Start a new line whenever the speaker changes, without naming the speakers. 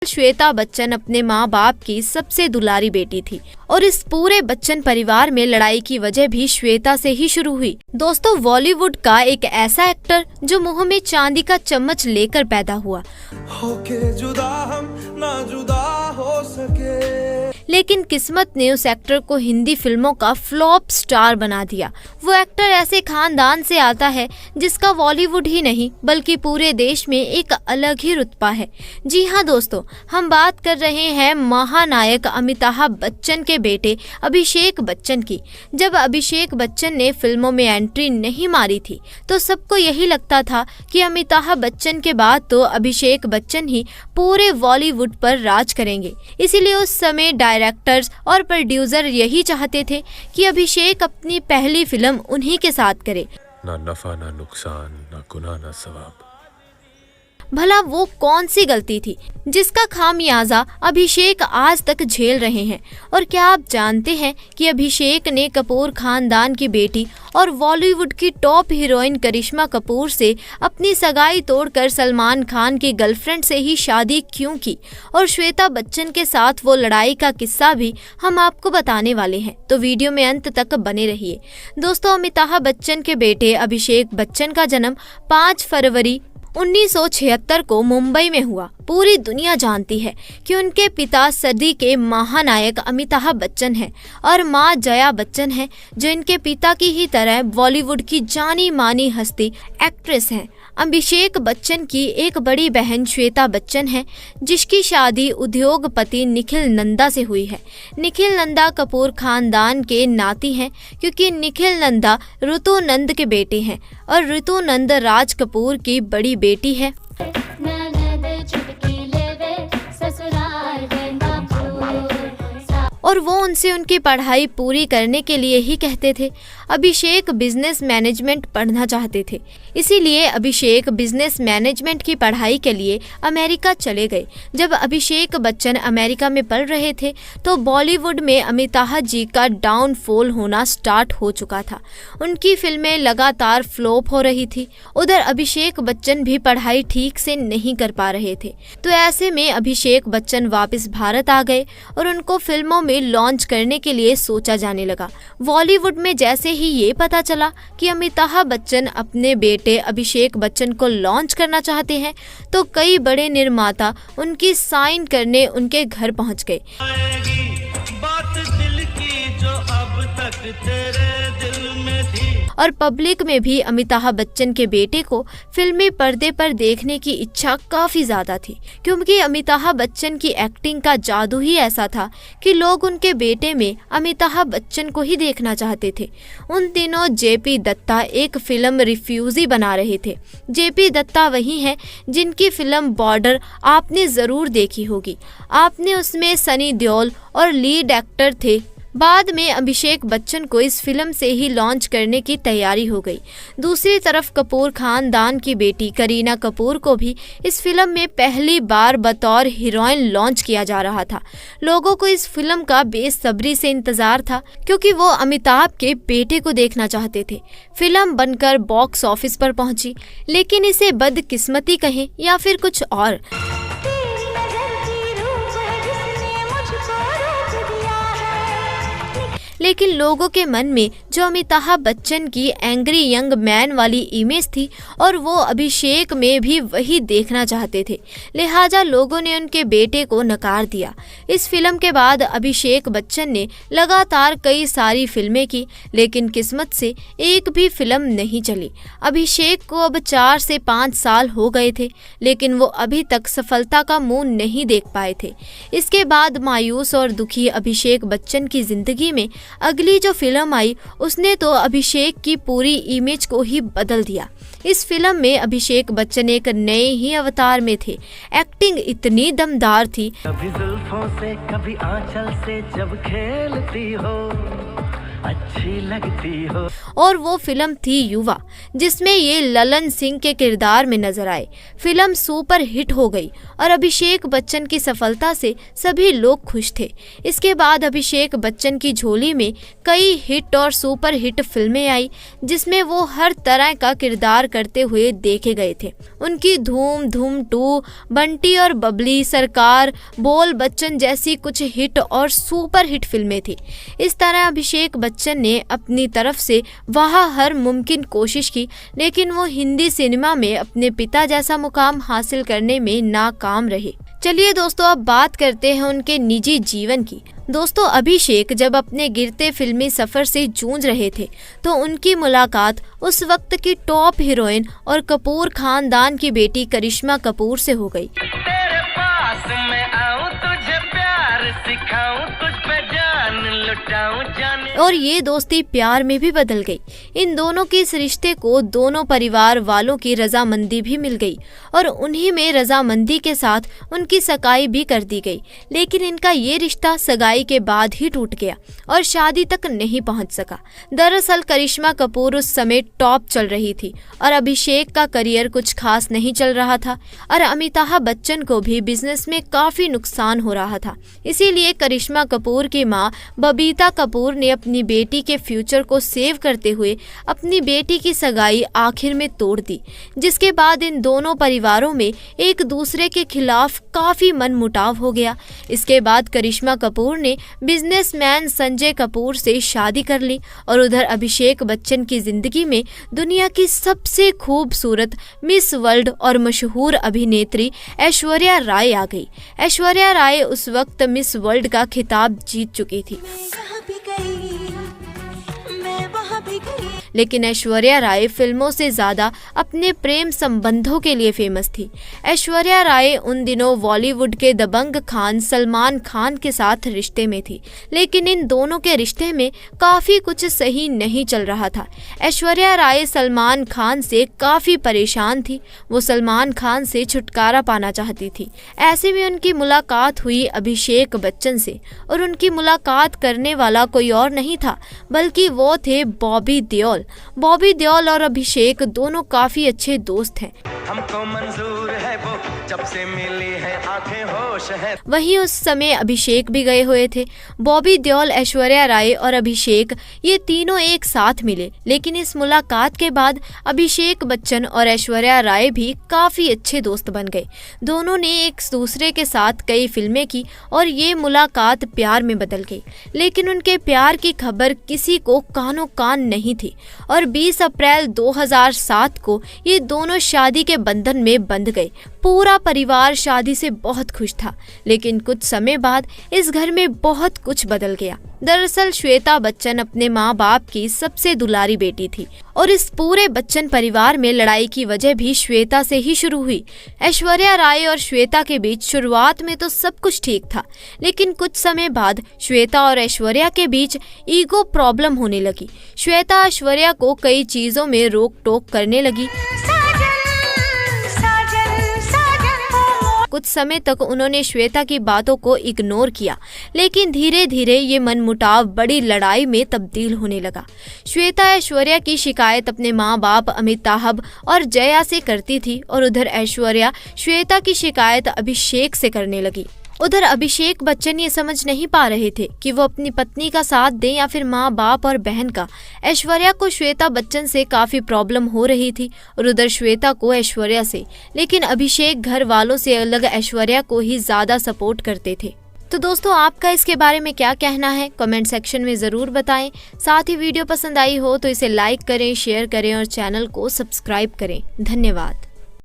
श्वेता बच्चन अपने माँ बाप की सबसे दुलारी बेटी थी और इस पूरे बच्चन परिवार में लड़ाई की वजह भी श्वेता से ही शुरू हुई। दोस्तों, बॉलीवुड का एक ऐसा एक्टर जो मुंह में चांदी का चम्मच लेकर पैदा हुआ,
होके जुदा हम ना जुदा हो सके,
लेकिन किस्मत ने उस एक्टर को हिंदी फिल्मों का फ्लॉप स्टार बना दिया। वो एक्टर ऐसे खानदान से आता है जिसका बॉलीवुड ही नहीं बल्कि पूरे देश में एक अलग ही रुतबा है। जी हाँ दोस्तों, हम बात कर रहे हैं महानायक अमिताभ बच्चन के बेटे अभिषेक बच्चन की। जब अभिषेक बच्चन ने फिल्मों में एंट्री नहीं मारी थी तो सबको यही लगता था कि अमिताभ बच्चन के बाद तो अभिषेक बच्चन ही पूरे बॉलीवुड पर राज करेंगे। इसीलिए उस समय डायरेक्टर्स और प्रोड्यूसर यही चाहते थे कि अभिषेक अपनी पहली फिल्म उन्हीं के साथ करे।
ना नफा ना नुकसान, ना गुनाह ना सवाब।
भला वो कौन सी गलती थी जिसका खामियाजा अभिषेक आज तक झेल रहे हैं? और क्या आप जानते हैं कि अभिषेक ने कपूर खानदान की बेटी और बॉलीवुड की टॉप हीरोइन करिश्मा कपूर से अपनी सगाई तोड़कर सलमान खान की गर्लफ्रेंड से ही शादी क्यों की? और श्वेता बच्चन के साथ वो लड़ाई का किस्सा भी हम आपको बताने वाले हैं, तो वीडियो में अंत तक बने रहिए। दोस्तों, अमिताभ बच्चन के बेटे अभिषेक बच्चन का जन्म 5 फरवरी 1976 को मुंबई में हुआ। पूरी दुनिया जानती है कि उनके पिता सदी के महानायक अमिताभ बच्चन हैं और मां जया बच्चन हैं, जो इनके पिता की ही तरह बॉलीवुड की जानी मानी हस्ती एक्ट्रेस हैं। अभिषेक बच्चन की एक बड़ी बहन श्वेता बच्चन है, जिसकी शादी उद्योगपति निखिल नंदा से हुई है। निखिल नंदा कपूर खानदान के नाती हैं क्योंकि निखिल नंदा ऋतु नंद के बेटे हैं और ऋतु नंद राज कपूर की बड़ी बेटी है। और वो उनसे उनकी पढ़ाई पूरी करने के लिए ही कहते थे। अभिषेक बिजनेस मैनेजमेंट पढ़ना चाहते थे, इसीलिए अभिषेक बिजनेस मैनेजमेंट की पढ़ाई के लिए अमेरिका चले गए। जब अभिषेक बच्चन अमेरिका में पढ़ रहे थे तो बॉलीवुड में अमिताभ जी का डाउनफॉल होना स्टार्ट हो चुका था। उनकी फिल्में लगातार फ्लॉप हो रही थी। उधर अभिषेक बच्चन भी पढ़ाई ठीक से नहीं कर पा रहे थे। तो ऐसे में अभिषेक बच्चन वापस भारत आ गए और उनको फिल्मों में लॉन्च करने के लिए सोचा जाने लगा। बॉलीवुड में जैसे ही ये पता चला कि अमिताभ बच्चन अपने बेटे अभिषेक बच्चन को लॉन्च करना चाहते हैं तो कई बड़े निर्माता उनकी साइन करने उनके घर पहुंच गए।
बात दिल की जो अब तक तेरे दिल में थी।
और पब्लिक में भी अमिताभ बच्चन के बेटे को फिल्मी पर्दे पर देखने की इच्छा काफी ज्यादा थी, क्योंकि अमिताभ बच्चन की एक्टिंग का जादू ही ऐसा था कि लोग उनके बेटे में अमिताभ बच्चन को ही देखना चाहते थे। उन दिनों जेपी दत्ता एक फिल्म रिफ्यूजी बना रहे थे। जेपी दत्ता वही हैं जिनकी फिल्म बॉर्डर आपने जरूर देखी होगी। आपने उसमें सनी देओल और लीड एक्टर थे। बाद में अभिषेक बच्चन को इस फिल्म से ही लॉन्च करने की तैयारी हो गई। दूसरी तरफ कपूर खानदान की बेटी करीना कपूर को भी इस फिल्म में पहली बार बतौर हीरोइन लॉन्च किया जा रहा था। लोगों को इस फिल्म का बेसब्री से इंतजार था क्योंकि वो अमिताभ के बेटे को देखना चाहते थे। फिल्म बनकर बॉक्स ऑफिस पर पहुंची, लेकिन इसे बदकिस्मती कहें या फिर कुछ और, लेकिन लोगों के मन में जो अमिताभ बच्चन की एंग्री यंग मैन वाली इमेज थी और वो अभिषेक में भी वही देखना चाहते थे, लिहाजा लोगों ने उनके बेटे को नकार दिया। इस फिल्म के बाद अभिषेक बच्चन ने लगातार कई सारी फिल्में की, लेकिन किस्मत से एक भी फिल्म नहीं चली। अभिषेक को अब 4 से 5 साल हो गए थे, लेकिन वो अभी तक सफलता का मुंह नहीं देख पाए थे। इसके बाद मायूस और दुखी अभिषेक बच्चन की जिंदगी में अगली जो फिल्म आई उसने तो अभिषेक की पूरी इमेज को ही बदल दिया। इस फिल्म में अभिषेक बच्चन एक नए ही अवतार में थे। एक्टिंग इतनी दमदार थी,
कभी जुल्फों से कभी आंचल से जब खेलती हो,
अच्छी लगती हो।
और वो फिल्म थी युवा, जिसमें ये ललन सिंह के किरदार में नजर आए। फिल्म सुपर हिट हो गई और अभिषेक बच्चन की सफलता से सभी लोग खुश थे। इसके बाद अभिषेक बच्चन की झोली में कई हिट और सुपर हिट फिल्में आई, जिसमें वो हर तरह का किरदार करते हुए देखे गए थे। उनकी धूम, धूम 2, बंटी और बबली, सरकार, बोल बच्चन जैसी कुछ हिट और सुपर हिट फिल्में थी। इस तरह अभिषेक बच्चन ने अपनी तरफ से वहाँ हर मुमकिन कोशिश की, लेकिन वो हिंदी सिनेमा में अपने पिता जैसा मुकाम हासिल करने में नाकाम रहे। चलिए दोस्तों, अब बात करते हैं उनके निजी जीवन की। दोस्तों, अभिषेक जब अपने गिरते फिल्मी सफर से जूझ रहे थे तो उनकी मुलाकात उस वक्त की टॉप हीरोइन और कपूर खानदान की बेटी करिश्मा कपूर से हो गई।
तेरे पास मैं आऊं, तुझे प्यार सिखाऊं, तुझ पे जान लुटाऊं जाने।
और ये दोस्ती प्यार में भी बदल गई। इन दोनों के इस रिश्ते को दोनों परिवार वालों की रजामंदी भी मिल गई और उन्हीं में रजामंदी के साथ उनकी सगाई भी कर दी गई। लेकिन इनका ये रिश्ता सगाई के बाद ही टूट गया और शादी तक नहीं पहुंच सका। दरअसल करिश्मा कपूर उस समय टॉप चल रही थी और अभिषेक का करियर कुछ खास नहीं चल रहा था और अमिताभ बच्चन को भी बिजनेस में काफी नुकसान हो रहा था। इसीलिए करिश्मा कपूर की मां बबीता कपूर ने अपनी बेटी के फ्यूचर को सेव करते हुए अपनी बेटी की सगाई आखिर में तोड़ दी, जिसके बाद इन दोनों परिवारों में एक दूसरे के खिलाफ काफी मनमुटाव हो गया। इसके बाद करिश्मा कपूर ने बिजनेसमैन संजय कपूर से शादी कर ली और उधर अभिषेक बच्चन की जिंदगी में दुनिया की सबसे खूबसूरत मिस वर्ल्ड और मशहूर अभिनेत्री ऐश्वर्या राय आ गई। ऐश्वर्या राय उस वक्त मिस वर्ल्ड का खिताब जीत चुकी थी, लेकिन ऐश्वर्या राय फिल्मों से ज्यादा अपने प्रेम संबंधों के लिए फेमस थी। ऐश्वर्या राय उन दिनों बॉलीवुड के दबंग खान सलमान खान के साथ रिश्ते में थी, लेकिन इन दोनों के रिश्ते में काफी कुछ सही नहीं चल रहा था। ऐश्वर्या राय सलमान खान से काफी परेशान थी। वो सलमान खान से छुटकारा पाना चाहती थी। ऐसे में उनकी मुलाकात हुई अभिषेक बच्चन से और उनकी मुलाकात करने वाला कोई और नहीं था बल्कि वो थे बॉबी देओल। बॉबी देओल और अभिषेक दोनों काफी अच्छे दोस्त हैं।
हमको मंजूर है वो जब से मिली है आंखें होश है।
वहीं उस समय अभिषेक भी गए हुए थे। बॉबी देओल, ऐश्वर्या राय और अभिषेक ये तीनों एक साथ मिले, लेकिन इस मुलाकात के बाद अभिषेक बच्चन और ऐश्वर्या राय भी काफी अच्छे दोस्त बन गए। दोनों ने एक दूसरे के साथ कई फिल्में की और ये मुलाकात प्यार में बदल गई, लेकिन उनके प्यार की खबर किसी को कानों कान नहीं थी और 20 अप्रैल 2007 को ये दोनों शादी के बंधन में बंध गए। पूरा परिवार शादी से बहुत खुश था, लेकिन कुछ समय बाद इस घर में बहुत कुछ बदल गया। दरअसल श्वेता बच्चन अपने माँ बाप की सबसे दुलारी बेटी थी और इस पूरे बच्चन परिवार में लड़ाई की वजह भी श्वेता से ही शुरू हुई। ऐश्वर्या राय और श्वेता के बीच शुरुआत में तो सब कुछ ठीक था, लेकिन कुछ समय बाद श्वेता और ऐश्वर्या के बीच ईगो प्रॉब्लम होने लगी। श्वेता ऐश्वर्या को कई चीजों में रोक टोक करने लगी। कुछ समय तक उन्होंने श्वेता की बातों को इग्नोर किया, लेकिन धीरे धीरे ये मनमुटाव बड़ी लड़ाई में तब्दील होने लगा। श्वेता ऐश्वर्या की शिकायत अपने माँ बाप अमिताभ और जया से करती थी और उधर ऐश्वर्या श्वेता की शिकायत अभिषेक से करने लगी। उधर अभिषेक बच्चन ये समझ नहीं पा रहे थे कि वो अपनी पत्नी का साथ दें या फिर माँ बाप और बहन का। ऐश्वर्या को श्वेता बच्चन से काफी प्रॉब्लम हो रही थी और उधर श्वेता को ऐश्वर्या से, लेकिन अभिषेक घर वालों से अलग ऐश्वर्या को ही ज्यादा सपोर्ट करते थे। तो दोस्तों, आपका इसके बारे में क्या कहना है कमेंट सेक्शन में जरूर बताएं। साथ ही वीडियो पसंद आई हो तो इसे लाइक करें, शेयर करें और चैनल को सब्सक्राइब करें। धन्यवाद।